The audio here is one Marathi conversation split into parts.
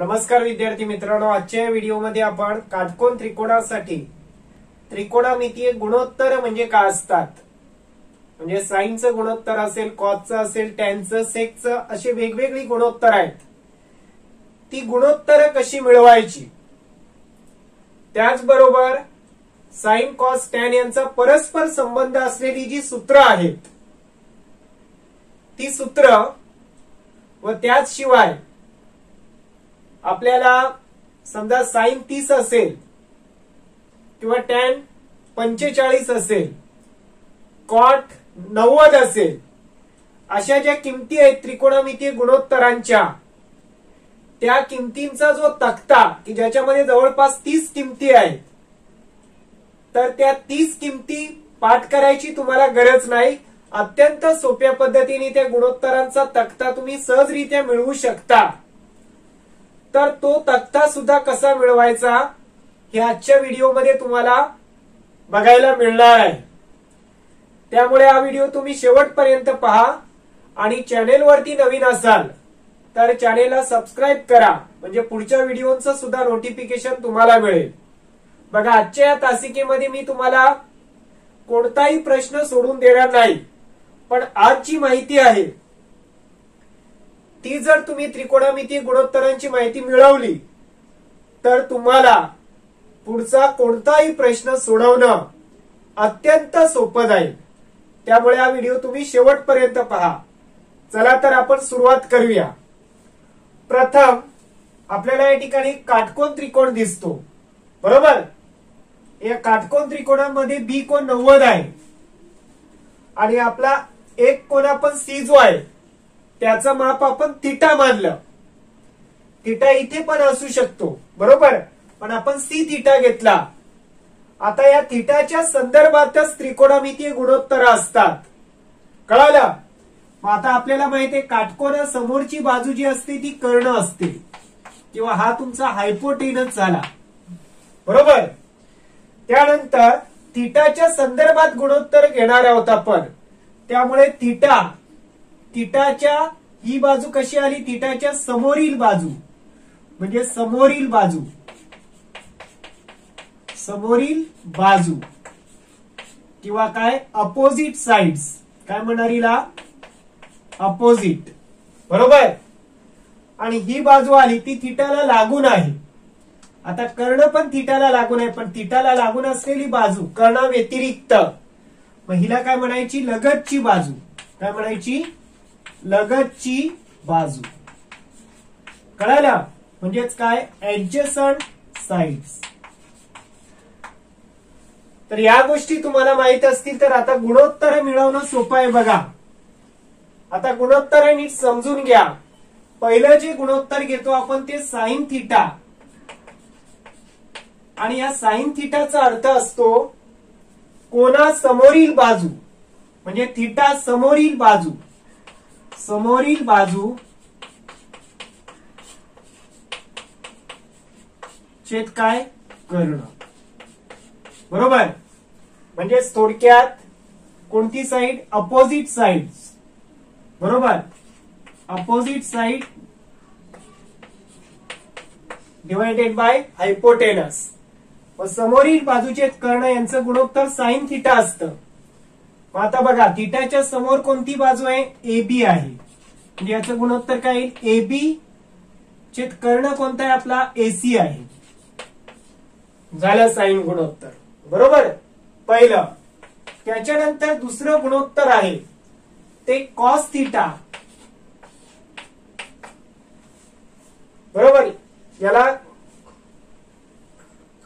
नमस्कार विद्यार्थी मित्रांनो, आजच्या व्हिडिओमध्ये आपण काटकोन त्रिकोणासाठी त्रिकोणमितीय गुणोत्तर म्हणजे काय असतात, म्हणजे साइनचं गुणोत्तर असेल, कॉसचं असेल, टॅनचं, सेकचं, असे वेगवेगळी गुणोत्तर आहेत. ती गुणोत्तर कशी मिळवायची, त्याचबरोबर साइन, कॉस, टॅन यांचा परस्पर संबंध असलेली जी सूत्र आहेत ती सूत्र व त्याचशिवाय आपल्याला समजा साइन 30 असेल किंवा टॅन 45 असेल, कॉट 90 असेल, अशा ज्या किमती आहेत त्रिकोणमितीय गुणोत्तरांच्या, त्या किमतींचा जो तक्ता की ज्याच्यामध्ये जवळपास 30 किमती आहेत, तर त्या 30 किमती पाठ करायची तुम्हाला गरज नाही. अत्यंत सोप्या पद्धतीने त्या गुणोत्तरांचा तक्ता तुम्ही सहजरित्या मिळवू शकता. तर तो तक्ता सुद्धा कसा मिळवायचा हे आजच्या व्हिडिओमध्ये तुम्हाला बघायला मिळणार आहे. त्यामुळे हा व्हिडिओ तुम्ही शेवटपर्यंत पहा आणि चॅनेलवरती नवीन असाल तर चॅनेलला सबस्क्राईब करा, म्हणजे पुढच्या व्हिडिओचं सुद्धा नोटिफिकेशन तुम्हाला मिळेल. बघा, आजच्या या तासिकेमध्ये मी तुम्हाला कोणताही प्रश्न सोडून देणार नाही, पण आज जी माहिती आहे ती जर तुम्ही त्रिकोणमितीय गुणोत्तरांची माहिती मिळवली तर तुम्हाला पुढचा कोणताही प्रश्न सोडवणं अत्यंत सोपं जाईल. त्यामुळे हा व्हिडिओ तुम्ही शेवटपर्यंत पहा. चला तर आपण सुरुवात करूया. प्रथम आपल्याला या ठिकाणी काटकोन त्रिकोण दिसतो, बरोबर. या काटकोन त्रिकोणामध्ये बी कोन 90 आहे आणि आपला एक कोन आपण सी जो आहे त्याचं माप आपण थिटा मानलं. थिटा इथे पण असू शकतो, बरोबर, पण आपण सी थिटा घेतला. आता या थिटाच्या संदर्भातच त्रिकोणमितीय गुणोत्तर असतात, कळालं. मग आता आपल्याला माहिती आहे काटकोना समोरची बाजू जी असते ती कर्ण असते, किंवा हा तुमचा हायपोटेनस झाला, बरोबर. त्यानंतर थिटाच्या संदर्भात गुणोत्तर घेणार आहोत आपण. त्यामुळे थिटाच्या ही बाजू कशी आली, थिटाच्या समोरील बाजू, म्हणजे समोरील बाजू किंवा काय अपोजिट साइड्स, काय म्हणणार हिला, अपोजिट, बरोबर. आणि ही बाजू आली ती थिटाला लागून आहे. आता कर्ण पण थिटाला लागून आहे, पण थिटाला लागून असलेली बाजू कर्णा व्यतिरिक्त, मग हिला काय म्हणायची, लगतची बाजू. काय म्हणायची, लगतची बाजू, कळालं. म्हणजेच काय, ऍडजसंट साइड्स. तर या गोष्टी तुम्हाला माहित असतील तर आता गुणोत्तर मिळवणं सोपं आहे. बघा, आता गुणोत्तर नीट समजून घ्या. पहिलं जे गुणोत्तर घेतो आपण ते साइन थिटा, आणि या साइन थिटाचा अर्थ असतो कोना समोरील बाजू, म्हणजे थिटा समोरील बाजू छेद काय, कर्ण, बरोबर. म्हणजे थोडक्यात कोणती साइड, अपोजिट साइड, बरोबर. Opposite side divided by hypotenuse. व समोरील बाजूचे कर्ण यांचं गुणोत्तर साइन थिटा असतं. आता बघा, थिटाच्या समोर कोणती बाजू आहे, एबी आहे, म्हणजे याचं गुणोत्तर काय येईल, एबी छेद कर्ण कोणता आहे आपला, एसी आहे. झालं साइन गुणोत्तर, बरोबर, पहिलं. त्याच्यानंतर दुसरं गुणोत्तर आहे ते कॉस थिटा, बरोबर. याला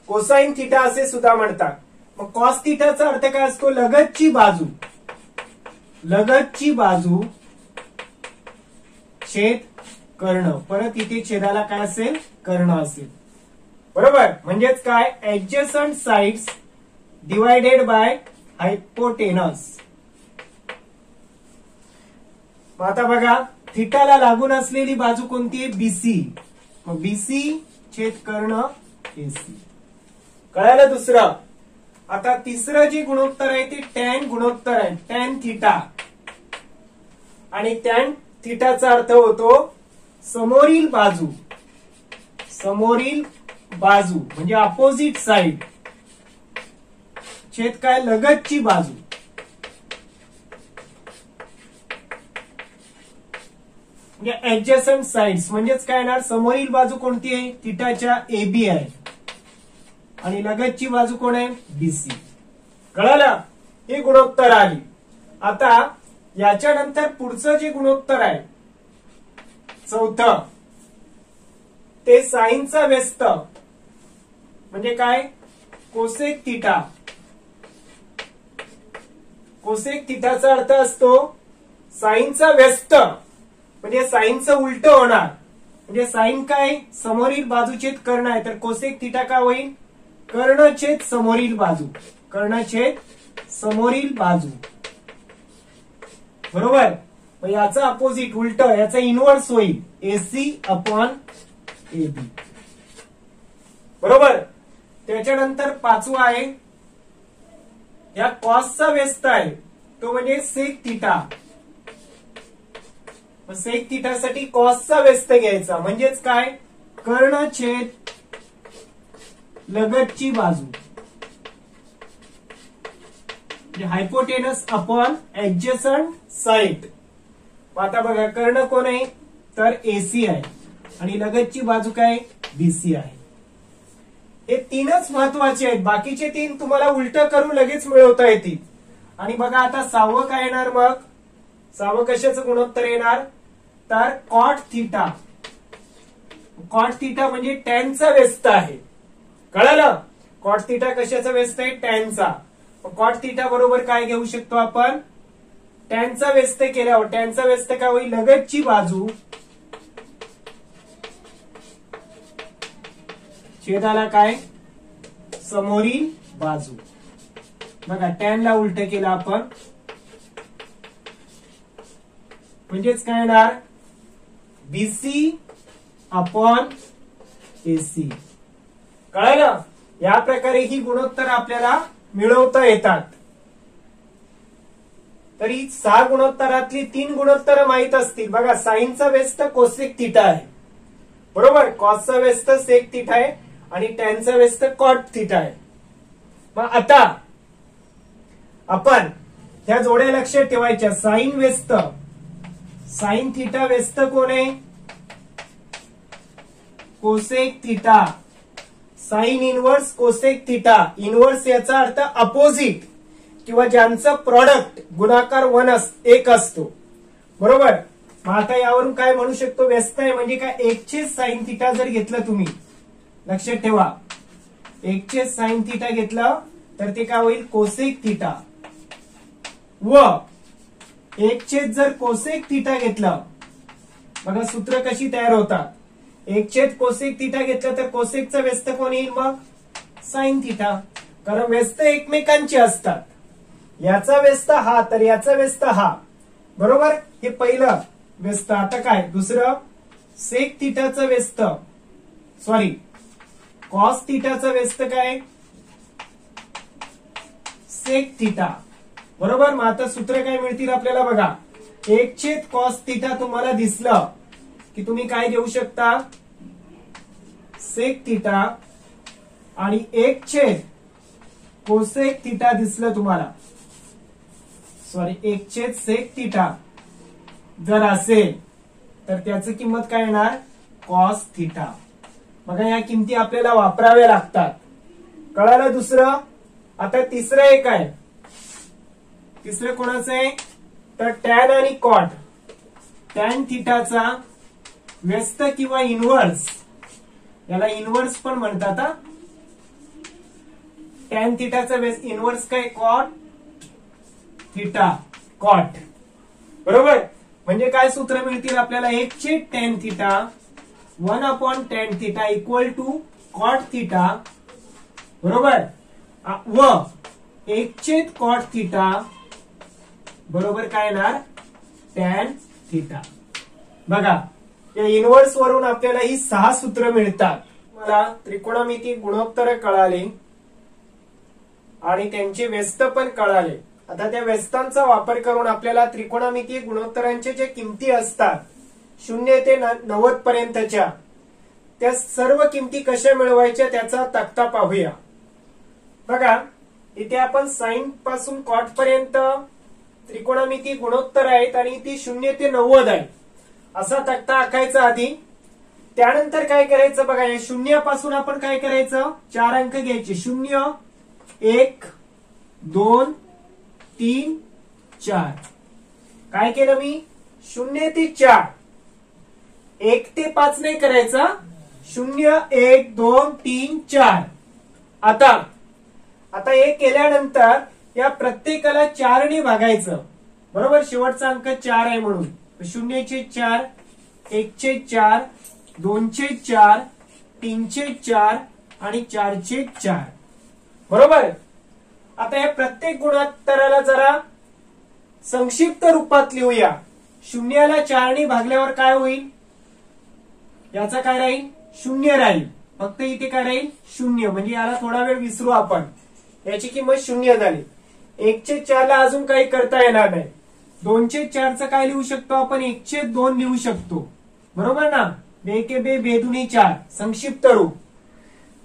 कोसाइन थिटा असे सुद्धा म्हणतात. मग कॉस थिटाचा अर्थ काय असतो, लगतची बाजू छेद कर्ण. परत इथे छेदाला काय असेल, कर्ण असेल, बरोबर. म्हणजेच काय, adjacent sides divided by hypotenuse. आता बघा, थिटाला लागून असलेली बाजू कोणती आहे, बीसी. मग बीसी छेद कर्ण एसी, कळालं. दुसरं. आता तिसरं जे गुणोत्तर आहे ते टॅन गुणोत्तर आहे, टॅन थिटा. आणि टॅन थिटाचा अर्थ होतो समोरील बाजू समोरील बाजू म्हणजे अपोजिट साइड छेद काय लगतची बाजू. म्हणजे ऍडजसंट साइड्स म्हणजेच काय येणार समोरील बाजू कोणती आहे थिटाच्या AB आहे आणि लगतची बाजू कोण आहे BC. कळालं हे गुणोत्तर आली. आता याच्यानंतर पुढचं जे गुणोत्तर आहे चौथं ते साइनचा व्यस्त म्हणजे काय कोसेक थिटा. कोसेक थिटाचा अर्थ असतो साइनचा व्यस्त म्हणजे साइनचं उलट होणार. म्हणजे साइन काय समोरील बाजूछेद कर्ण आहे तर कोसेक थिटा काय होईल कर्णछेद समोरील बाजू. कर्णछेद समोरील बाजू बरोबर. मग याचा अपोजिट उलट याचा इनव्हर्स होईल AC अपॉन AB बरोबर. त्याच्यानंतर पाचवा आहे या कॉसचा व्यस्त आहे तो म्हणजे सेक थिटा. सेक थिटासाठी कॉसचा व्यस्त घ्यायचा म्हणजेच काय कर्णछेद लगतची बाजू म्हणजे हायपोटेनस अपॉन ऍडजसंट साइड. आता बघा कर्ण कोण आहे तर AC आहे आणि लगतची बाजू काय BC आहे. हे तीनच महत्वाचे आहेत बाकीचे तीन तुम्हाला उलट करून लगेच मिळवता येतील. आणि बघा आता सहावं काय येणार मग सहावं कशाचं गुणोत्तर येणार तर कॉट थिटा. कॉट थिटा म्हणजे टॅनचा व्यस्त आहे. कळालं कॉट थिटा कशाचा व्यस्त आहे टॅनचा. कॉट थिटा बरोबर काय घेऊ शकतो आपण टॅनचा व्यस्त केल्यावर टॅनचा व्यस्त काय होईल लगतची बाजू छेदाला काय समोरील बाजू. बघा टॅनला उलट केलं आपण म्हणजेच काय येणार BC अपॉन AC. कळालं या प्रकारे ही गुणोत्तर आपल्याला मिळवता येतात. तरी 6 गुणोत्तरातली 3 गुणोत्तर माहित असतील. बघा साइनचा व्यस्त कोसेक थिटा आहे बरोबर. कॉसचा व्यस्त सेक थिटा आहे आणि टॅनचा व्यस्त कॉट थिटा आहे. मग आता आपण ह्या जोड्या लक्षात ठेवायच्या. साइन व्यस्त साइन थिटा व्यस्त कोण आहे cosec theta. Sine inverse cosec theta. Inverse याचा अर्थ अपोजिट किंवा ज्यांचं प्रॉडक्ट गुणाकार 1 असतो बरोबर. मग आता यावरून काय म्हणू शकतो व्यस्त आहे म्हणजे काय 1 साइन थिटा जर घेतलं तुम्ही लक्षात ठेवा 1 साइन थिटा घेतलं तर ते काय होईल कोसेक थिटा व 1 जर कोसेक थिटा घेतलं बघा सूत्र कशी तयार होतात. 1 कोसेक थिटा घेतलं तर कोसेकचा व्यस्त कोण येईल मग साइन थिटा. कारण व्यस्त एकमेकांचे असतात. याचा व्यस्त हा तर याचा व्यस्त हा बरोबर. हे पहिलं व्यस्त. आता काय दुसरं सेक थिटाचं व्यस्त सॉरी कॉस थिटाचं व्यस्त काय सेक थिटा बरोबर. मग आता सूत्र काय मिळतील आपल्याला बघा 1 कॉस थिटा तुम्हाला दिसलं की तुम्ही काय घेऊ शकता सेक थिटा आणि 1 कोसेक थिटा दिसलं तुम्हाला सॉरी 1 सेक थिटा जर असेल तर त्याची किंमत काय येणार कॉस थिटा. बघा या किमती आपल्याला वापराव्या लागतात. कळालं दुसरं. आता तिसरं एक आहे. तिसरं कोणाचं आहे तर टॅन आणि कॉट. टॅन थिटाचा व्यस्त किंवा इनव्हर्स याला इनव्हर्स पण म्हणतात. टॅन थिटाचा इनव्हर्स काय कॉट थिटा कॉट बरोबर. म्हणजे काय सूत्र मिळतील आपल्याला 1 tan theta 1 upon tan theta equal to cot theta बरोबर व 1 कॉट थिटा बरोबर काय येणार टॅन थिटा. बघा या इनव्हर्स वरून आपल्याला ही 6 सूत्र मिळतात. मला त्रिकोणमिती गुणोत्तर कळाले आणि त्यांचे व्यस्त पण कळाले. आता त्या व्यस्तांचा वापर करून आपल्याला त्रिकोणमितीय गुणोत्तरांचे जे किमती असतात 0 ते 90 पर्यंतच्या त्या सर्व किमती कशा मिळवायच्या त्याचा तक्ता पाहूया. बघा इथे आपण साइन पासून कॉट पर्यंत त्रिकोणमिती गुणोत्तर आहेत आणि ती 0 ते 90 आहे असा तक्ता आखायचा आधी. त्यानंतर काय करायचं बघा, या शून्यापासून आपण काय करायचं, 4 अंक घ्यायचे. 0 1 2 3 4. काय केलं मी, 0 ते 4, 1 ते 5 नाही करायचा. 0 1 2 3 4. आता हे केल्यानंतर या प्रत्येकाला 4 ने भागायचं. बरोबर, शेवटचा अंक 4 आहे म्हणून 0/4, 1/4, 2/4, 3/4 आणि 4/4. बरोबर. आता या प्रत्येक गुणोत्तराला जरा संक्षिप्त रूपात लिहूया. 0ला 4 ने भागल्यावर काय होईल, याचा काय राहील, 0 राहील. फक्त इथे काय राहील, 0. म्हणजे याला थोडा वेळ विसरू आपण, याची किंमत 0 झाली. 1/4 ला अजून काही करता येणार नाही. 2/4 काय लिहू शकतो आपण, 1/2 लिहू शकतो. बरोबर ना, 2 के 2 2 4 संक्षिप्त रूप.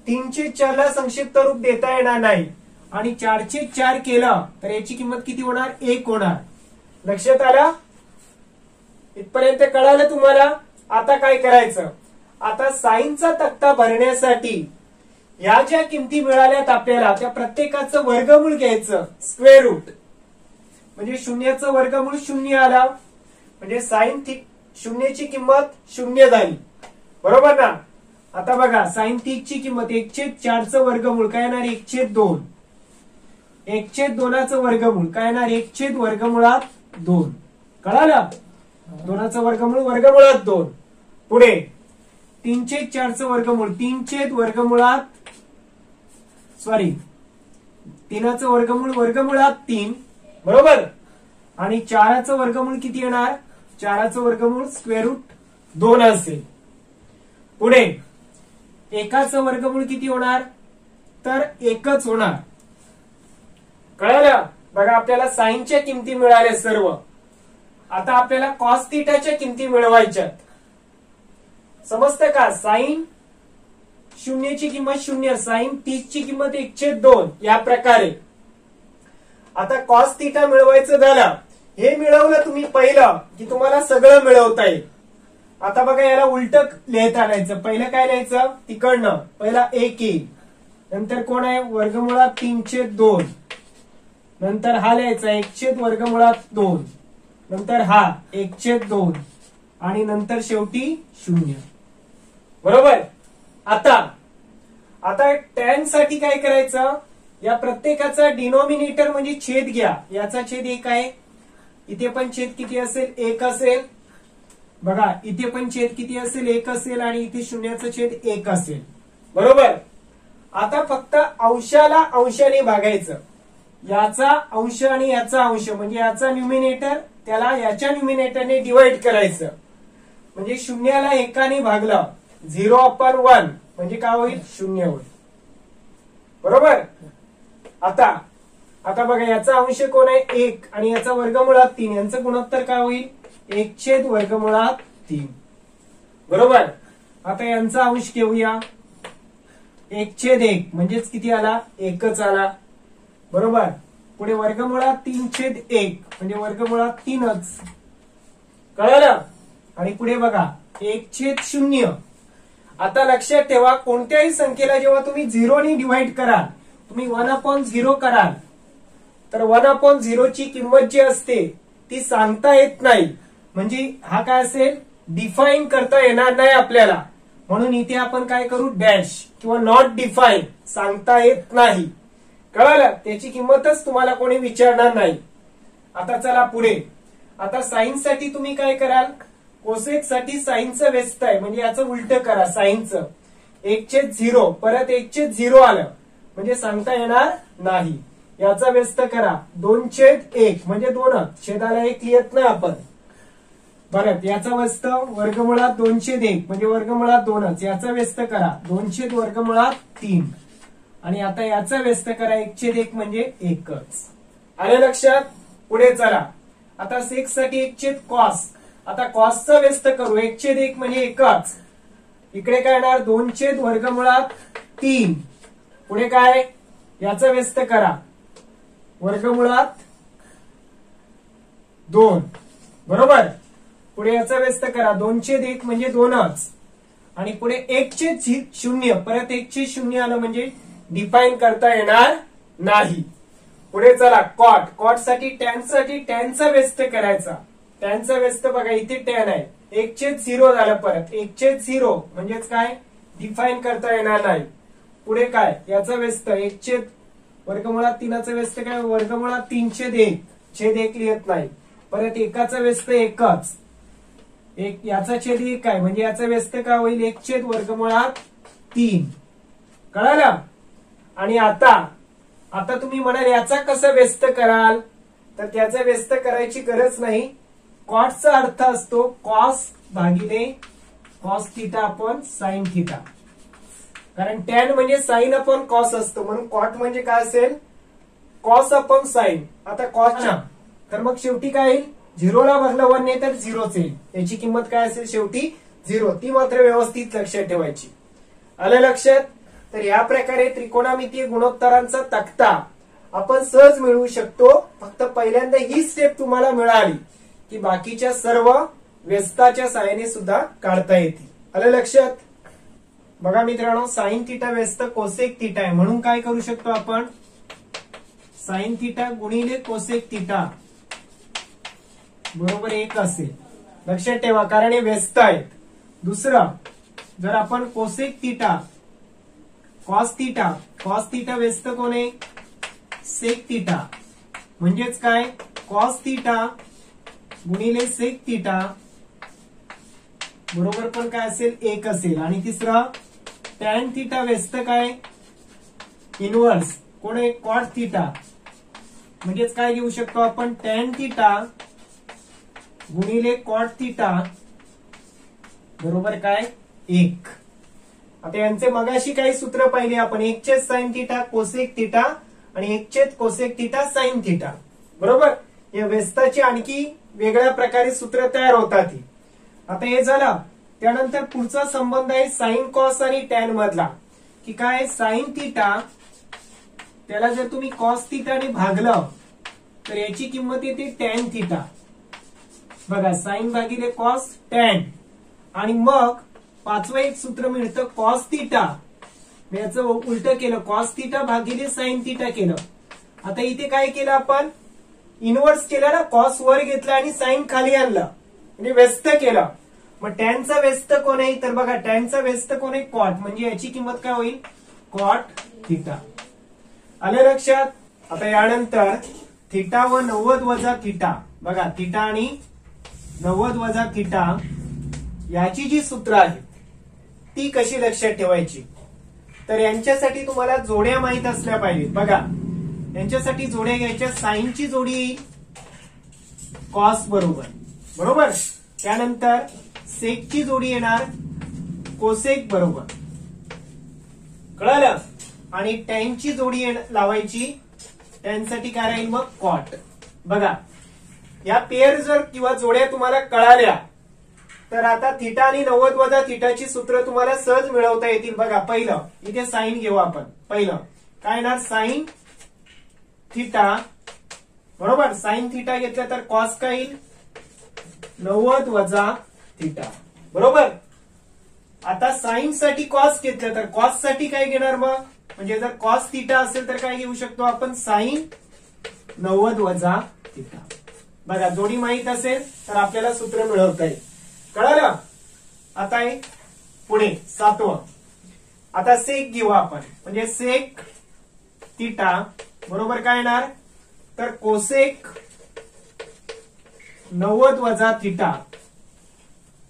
3/4 ला संक्षिप्त रूप देता येणार नाही आणि 4/4 केलं तर याची किंमत किती होणार, 1 होणार. लक्षात आलं, इथपर्यंत कळालं तुम्हाला. आता काय करायचं, आता साइनचा तक्ता भरण्यासाठी या ज्या किमती मिळाल्यात आपल्याला त्या प्रत्येकाचं वर्गमूळ घ्यायचं, स्क्वेअर रूट. म्हणजे 0चं वर्गमूळ 0 आला म्हणजे साइन 0 ची किंमत 0 झाली. बरोबर ना. आता बघा साइन 30 ची किंमत 1/4चं वर्गमूळ काय येणार, 1/2. 1/2चं वर्गमूळ काय येणार, 1/2. कळालं, 2चं वर्गमूळ वर्गमुळात 2. पुढे 3/4चं वर्गमूळ 3चं वर्गमूळ वर्गमुळात 3. बरोबर. आणि 4चं वर्गमूळ किती येणार, 4चं वर्गमूळ स्क्वेअर रूट 2 असेल. पुढे 1चं वर्गमूळ किती होणार, तर 1च होणार. कळालं. बघा आपल्याला साइनच्या किमती मिळाल्या सर्व. आता आपल्याला कॉस थीटाच्या किमती मिळवायच्यात. समजतं का, साइन 0 ची किंमत 0, साइन 30 ची किंमत 1/2 या प्रकारे. आता कॉस थीटा मिळवायचं झालं, हे मिळवलं तुम्ही पहिलं की तुम्हाला सगळं मिळवता येईल. आता बघा याला उलट लिहिता आणायचं. पहिलं काय लिहायचं, तिकडनं पहिला 1 येईल, नंतर कोण आहे, वर्गमुळात 3/2, नंतर हा लिहायचा 1/2, नंतर हा 1/2 आणि नंतर शेवटी 0. बरोबर. आता टॅन साठी काय करायचं, या प्रत्येकाचा डिनॉमिनेटर म्हणजे छेद घ्या. याचा छेद 1 आहे, इथे पण छेद किती असेल, 1 असेल. बघा इथे पण छेद किती असेल, 1 असेल आणि इथे 0चं छेद 1 असेल. बरोबर. आता फक्त अंशाला अंशाने भागायचं. याचा अंश आणि याचा अंश म्हणजे याचा न्यूमिनेटर त्याला याच्या न्यूमिनेटरने डिवाइड करायचं. म्हणजे 0ला 1ने भागलं 0/1 म्हणजे काय होईल, 0 होईल. बरोबर. आता बघा याचा अंश कोण आहे, 1 आणि याचा वर्गमुळात 3, यांचं गुणोत्तर काय होईल, 1/3. बरोबर. आता यांचा अंश घेऊया, 1/1 म्हणजेच किती आला, 1च आला. बरोबर. पुढे वर्गमुळात 3/1 म्हणजे वर्गमुळात 3च. कळलं. आणि पुढे बघा 1/0. आता लक्षात ठेवा, कोणत्याही संख्येला जेव्हा तुम्ही 0 ने डिवाइड कराल, तुम्ही 1/0 कराल, तर 1/0 ची किंमत जी असते ती सांगता येत नाही. म्हणजे हा काय असेल, डिफाईन करता येणार नाही आपल्याला. म्हणून इथे आपण काय करू, डॅश किंवा नॉट डिफाईन, सांगता येत नाही. कळालं, त्याची किंमतच तुम्हाला कोणी विचारणार नाही. आता चला पुढे. आता साइन साठी तुम्ही काय कराल, कोसेक साठी साइनचं व्यस्त आहे म्हणजे याचं उलट करा. साइनचं 1/0 परत 1/0 आलं म्हणजे सांगता येणार नाही. याचा व्यस्त करा 2/1 म्हणजे 2च, छेदाला 1 लिहत नाही आपण. परत याचा व्यस्त वर्गमुळात 2/1 म्हणजे वर्गमुळात 2च, याचा व्यस्त करा 2/3 आणि आता याचा व्यस्त करा 1/1 म्हणजे 1च. आलं लक्षात. पुढे चला. आता सेक साठी 1/cos. आता कॉसचा व्यस्त करू 1/1 म्हणजे 1च. इकडे काय येणार 2/वर्गमुळात 3. पुढे काय याचा व्यस्त करा वर्गमुळात 2. बरोबर. पुढे याचा व्यस्त करा 2/1 म्हणजे 2च. आणि पुढे 1/0 परत 1/0 आलं म्हणजे डिफाईन करता येणार नाही. पुढे चला कॉट साठी टॅनचा व्यस्त करायचा. टॅनचा व्यस्त बघा इथे टॅन आहे 1/0 झालं परत 1/0 म्हणजेच काय डिफाईन करता येणार नाही. पुढे काय याचा व्यस्त 1/वर्गमुळात 3चा व्यस्त काय वर्गमुळात 3/1 छेद 1 लिहित नाही. परत एकाचा व्यस्त 1च याचा छेद 1 काय म्हणजे याचा व्यस्त काय होईल 1/वर्गमुळात 3. कळालं. आणि आता तुम्ही म्हणाल याचा कसं व्यस्त कराल तर त्याचा व्यस्त करायची गरज नाही. कॉटचा अर्थ असतो कॉस भागिले cos theta upon sine theta. कारण टॅन म्हणजे साइन अपॉन कॉस असतो म्हणून कॉट म्हणजे काय असेल कॉस अपॉन साइन. आता कॉसच्या तर मग शेवटी काय येईल 0ला बदला 1 नाही तर 0च येईल. याची किंमत काय असेल शेवटी 0. ती मात्र व्यवस्थित लक्षात ठेवायची. आलं लक्षात. तर या प्रकारे त्रिकोणमितीय गुणोत्तरांचा तक्ता आपण सहज मिळवू शकतो. फक्त पहिल्यांदा ही स्टेप तुम्हाला मिळाली की बाकीच्या सर्व व्यस्ताच्या सहाय्याने सुद्धा काढता येतील. आलं लक्षात. बघा मित्रांनो साइन थिटा व्यस्त कोसेक थिटा आहे म्हणून काय करू शकतो आपण साइन थिटा गुणिले कोसेक थिटा बरोबर 1 असेल. लक्षात ठेवा कारण हे व्यस्त आहेत. दुसरं जर आपण कोसेक थिटा कॉस थिटा व्यस्त कोण आहे सेक थिटा म्हणजेच काय कॉस थिटा गुणिले सेक थिटा बरोबर पण काय असेल 1 असेल. आणि तिसरा टॅन थिटा व्यस्त काय इनवर्स कोण आहे कॉट थिटा म्हणजेच काय घेऊ शकतो आपण टॅन थिटा गुणिले कॉट थिटा बरोबर काय 1. आता यांचे मगाशी काही सूत्र पाहिले आपण 1 साइन थिटा कोसेक थिटा आणि 1 कोसेक थिटा साइन थिटा. बरोबर. या व्यस्ताची आणखी वेगळ्या प्रकारे सूत्र तयार होतात. आता हे झालं. त्यानंतर पुढचा संबंध आहे साइन कॉस आणि टॅन मधला की काय साइन थिटा त्याला जर तुम्ही कॉस थिटाने भागलं तर याची किंमत येते टॅन थिटा. बघा साइन भागिले कॉस टॅन. आणि मग पाचवं एक सूत्र मिळतं कॉस थिटा. याचं उलट केलं कॉस थिटा भागिले साइन थिटा केलं. आता इथे काय केलं आपण इनवर्स केलं ना कॉस वर घेतला आणि साइन खाली आणलं म्हणजे व्यस्त केलं. मग टॅनचा व्यस्त कोण आहे तर बघा टॅनचा व्यस्त कोण आहे कॉट म्हणजे याची किंमत काय होईल कॉट थिटा. आलं लक्षात. आता यानंतर थिटा व 90 वजा थिटा बघा थिटा आणि 90 वजा थिटा याची जी सूत्र आहेत ती कशी लक्षात ठेवायची तर यांच्यासाठी तुम्हाला जोड्या माहित असल्या पाहिजेत. बघा यांच्यासाठी जोड्या घ्यायच्या साइनची जोडी येईल कॉस बरोबर. त्यानंतर सेकची जोडी येणार कोसेक बरोबर. कळालं. आणि टॅनची जोडी लावायची टॅनसाठी काय राहील मग कॉट. बघा या पेअर जर किंवा जोड्या तुम्हाला कळाल्या तर आता थिटा आणि 90 वजा थिटाची सूत्र तुम्हाला सहज मिळवता येतील. बघा पहिलं इथे साइन घेऊ आपण. पहिलं काय येणार साइन थिटा बरोबर. साइन थिटा घेतलं तर कॉस काय येईल 90 वजा थिटा बरोबर. आता साइन साठी कॉस घेतलं तर कॉस साठी काय घेणार मग म्हणजे जर कॉस थिटा असेल तर काय घेऊ शकतो आपण साइन 90 वजा थिटा. बघा जोडी माहित असेल तर आपल्याला सूत्र मिळवता येईल. कळालं. आता पुढे 7वं. आता सेक घेऊ आपण म्हणजे सेक थिटा बरोबर काय येणार तर कोसेक 90 वजा थिटा.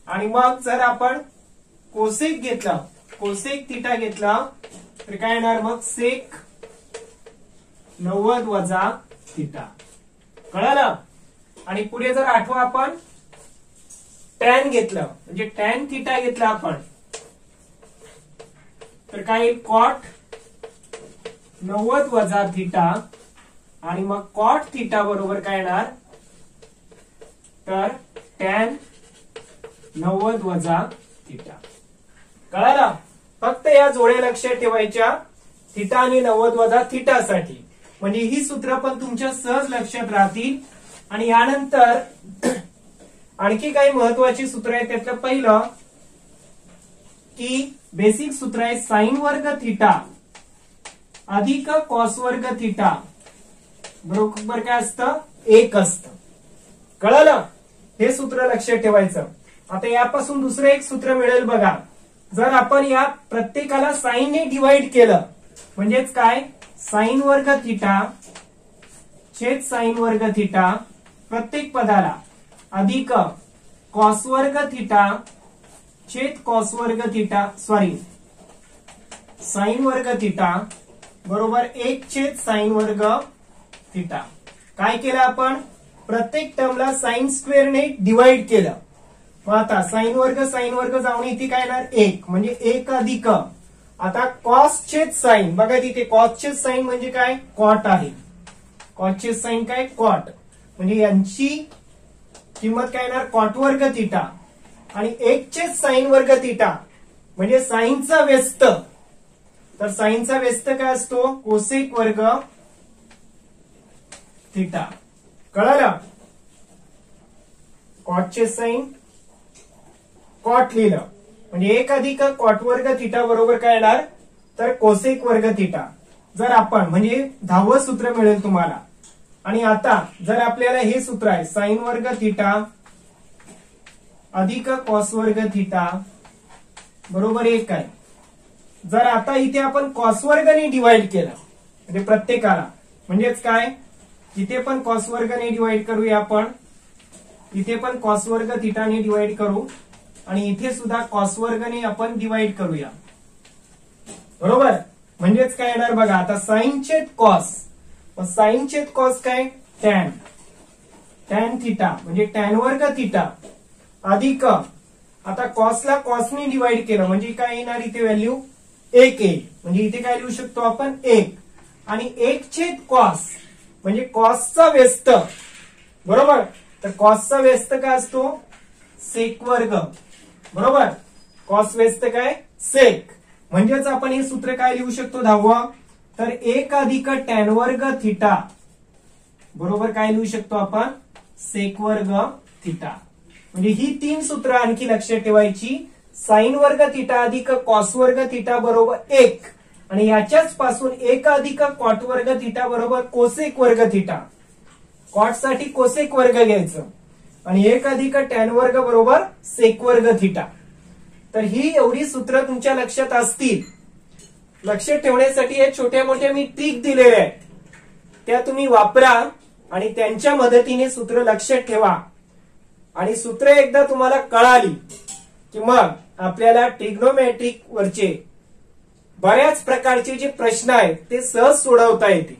आणि मग जर आपण कोसेक घेतला कोसेक थिटा घेतला तर काय येणार मग सेक 90 वजा थिटा. कळालं. आणि पुढे जर आठवा आपण टॅन घेतलं म्हणजे टॅन थिटा घेतला आपण तर काय येईल कॉट 90 वजा थिटा. आणि मग कॉट थिटा बरोबर काय येणार तर टॅन 90 वजा थिटा. कळालं? फक्त या जोड्या लक्षात ठेवायच्या, थिटा आणि 90 वजा थिटा साठी. म्हणजे ही सूत्र पण तुमच्या सहज लक्षात राहतील. आणि यानंतर आणखी काही महत्वाची सूत्र आहेत. त्यातलं पहिलं की बेसिक सूत्र आहे साइन वर्ग थिटा अधिक कॉस वर्ग थिटा बरोबर काय असतं? 1 असतं. कळलं? हे सूत्र लक्षात ठेवायचं. आता यापासून दुसरं एक सूत्र मिळेल बघा. जर आपण या प्रत्येकाला साइन ने डिवाइड केलं म्हणजेच काय? साइन वर्ग थिटा छेद साइन वर्ग थिटा प्रत्येक पदाला अधिक कॉस वर्ग थिटा छेद कॉस वर्ग थिटा साइन वर्ग थिटा बरोबर 1 छेद साइन वर्ग थिटा. काय केलं आपण? प्रत्येक टर्मला साइन स्क्वेअर ने डिवाइड केलं. मग आता साइन वर्ग जाऊन इथे काय येणार? 1 म्हणजे 1 अधिक आता कॉस छेद साइन. बघा तिथे कॉस छेद साइन म्हणजे काय? कॉट आहे. कॉस छेद साइन काय? कॉट. म्हणजे यांची किंमत काय येणार? कॉट वर्ग थिटा. आणि 1 छेद साइन वर्ग थिटा म्हणजे साइनचा व्यस्त. तर साइनचा व्यस्त काय असतो? कोसेक वर्ग थिटा. कळालं? कॉट छेद साइन कॉट लिहिलं म्हणजे 1 अधिक कॉट वर्ग थिटा बरोबर काय येणार? तर कोसेक वर्ग थिटा. जर आपण म्हणजे 10वं सूत्र मिळेल तुम्हाला. आणि आता जर आपल्याला हे सूत्र आहे साइन वर्ग थिटा अधिक कॉस वर्ग थिटा बरोबर 1 आहे. जर आता इथे आपण कॉस वर्गने डिवाइड केलं म्हणजे प्रत्येकाला म्हणजेच काय? इथे पण कॉस वर्गने डिवाइड करूया आपण. इथे पण कॉस वर्ग थिटाने डिवाइड करू आणि इथे सुद्धा कॉस वर्गने आपण डिवाइड करूया. बरोबर? म्हणजेच काय येणार बघा. आता साइन छेद कॉस. साइन छेद कॉस काय? टॅन. टॅन थिटा म्हणजे टॅन वर्ग थिटा अधिक आता कॉसला कॉसने डिवाइड केलं म्हणजे काय येणार? इथे व्हॅल्यू 1 येईल. म्हणजे इथे काय लिहू शकतो आपण? 1. आणि 1 छेद कॉस म्हणजे कॉसचा व्यस्त. बरोबर? तर कॉसचा व्यस्त काय असतो? सेक वर्ग. बरोबर? कॉस व्यस्त काय? सेक. म्हणजेच आपण हे सूत्र काय लिहू शकतो 10वं? तर 1 अधिक टॅन वर्ग थिटा बरोबर काय लिहू शकतो आपण? सेक वर्ग थिटा. म्हणजे ही 3 सूत्र आणखी लक्षात ठेवायची. साइन वर्ग थिटा अधिक कॉस वर्ग थिटा बरोबर 1 आणि याच्याच पासून 1 अधिक कॉट वर्ग थिटा बरोबर कोसेक वर्ग थिटा. कॉट साठी कोसेक वर्ग घ्यायचं आणि 1 अधिक टॅन वर्ग बरोबर सेक वर्ग थिटा. तर ही एवढी सूत्र तुमच्या लक्षात असतील. लक्षात ठेवण्यासाठी हे छोट्या मोठ्या मी ट्रिक दिलेल्या आहेत त्या तुम्ही वापरा आणि त्यांच्या मदतीने सूत्र लक्षात ठेवा. आणि सूत्र एकदा तुम्हाला कळाली की मग आपल्याला ट्रिग्नोमेट्रिक वरचे बऱ्याच प्रकारचे जे प्रश्न आहेत ते सहज सोडवता येते.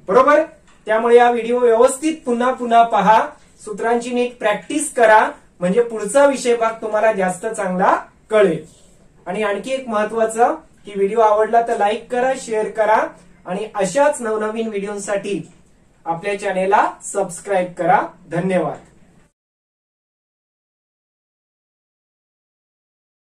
बरोबर? त्यामुळे हा व्हिडिओ व्यवस्थित पुन्हा पुन्हा पहा. सूत्रांची नीट प्रॅक्टिस करा म्हणजे पुढचा विषय भाग तुम्हाला जास्त चांगला कळेल. आणि आणखी एक महत्वाचं की व्हिडिओ आवडला तर लाईक करा, शेअर करा आणि अशाच नवनवीन व्हिडिओसाठी आपल्या चॅनेलला सबस्क्राईब करा. धन्यवाद.